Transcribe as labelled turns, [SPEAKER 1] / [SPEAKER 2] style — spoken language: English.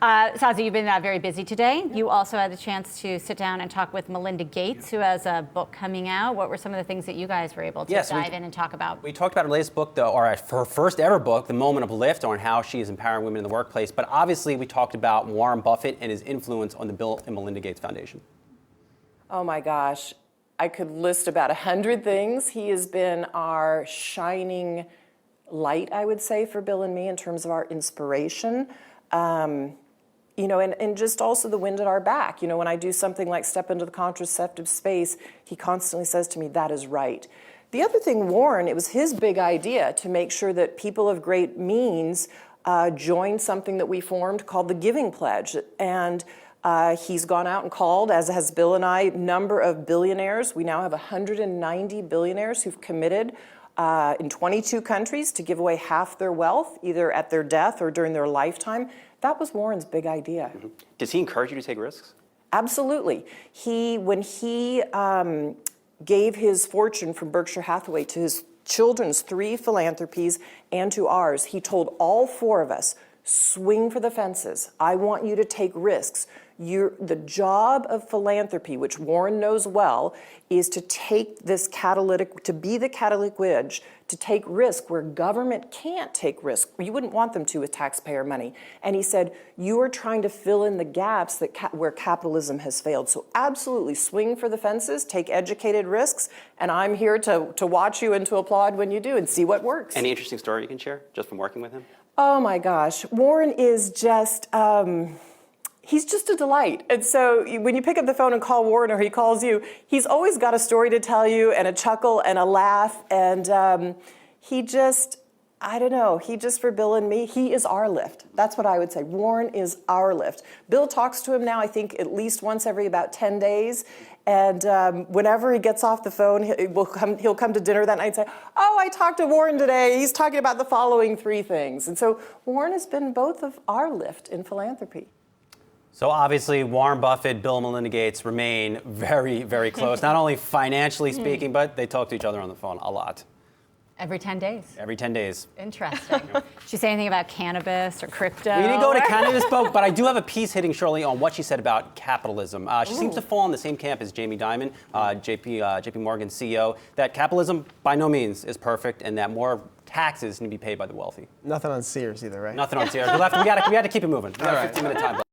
[SPEAKER 1] Sozzi, you've been very busy today. You also had the chance to sit down and talk with Melinda Gates, who has a book coming out. What were some of the things that you guys were able to dive in and talk about?
[SPEAKER 2] We talked about her latest book, or her first ever book, The Moment of Lift, on how she is empowering women in the workplace. But obviously, we talked about Warren Buffett and his influence on the Bill and Melinda Gates Foundation.
[SPEAKER 3] Oh my gosh, I could list about 100 things. He has been our shining light, I would say, for Bill and me in terms of our inspiration. You know, and just also the wind at our back. You know, when I do something like step into the contraceptive space, he constantly says to me, that is right. The other thing, Warren, it was his big idea to make sure that people of great means joined something that we formed called the Giving Pledge. And he's gone out and called, as has Bill and I, number of billionaires. We now have 190 billionaires who've committed in 22 countries to give away half their wealth, either at their death or during their lifetime. That was Warren's big idea.
[SPEAKER 2] Mm-hmm. Does he encourage you to take risks?
[SPEAKER 3] Absolutely. When he gave his fortune from Berkshire Hathaway to his children's 3 philanthropies and to ours, he told all 4 of us, swing for the fences. I want you to take risks. The job of philanthropy, which Warren knows well, is to take this to be the catalytic wedge, to take risk where government can't take risk. You wouldn't want them to with taxpayer money. And he said, you are trying to fill in the gaps where capitalism has failed. So absolutely swing for the fences, take educated risks, and I'm here to watch you and to applaud when you do and see what works.
[SPEAKER 2] Any interesting story you can share just from working with him?
[SPEAKER 3] Oh my gosh, Warren is just, he's just a delight. And so when you pick up the phone and call Warren or he calls you, he's always got a story to tell you and a chuckle and a laugh. And he just, I don't know, he just, for Bill and me, he is our lift. That's what I would say. Warren is our lift. Bill talks to him now, I think, at least once every about 10 days. And whenever he gets off the phone, he'll come to dinner that night and say, oh, I talked to Warren today. He's talking about the following 3 things. And so Warren has been both of our lift in philanthropy.
[SPEAKER 2] So obviously, Warren Buffett, Bill and Melinda Gates remain very, very close, not only financially speaking, but they talk to each other on the phone a lot.
[SPEAKER 1] Every 10 days.
[SPEAKER 2] Every 10 days.
[SPEAKER 1] Interesting. Did she say anything about cannabis or crypto?
[SPEAKER 2] We didn't go to cannabis, but I do have a piece hitting shortly on what she said about capitalism. She seems to fall in the same camp as Jamie Dimon, JP Morgan CEO, that capitalism by no means is perfect and that more taxes need to be paid by the wealthy.
[SPEAKER 4] Nothing on Sears either, right?
[SPEAKER 2] Nothing on Sears. We had to keep it moving. We got a 15-minute time.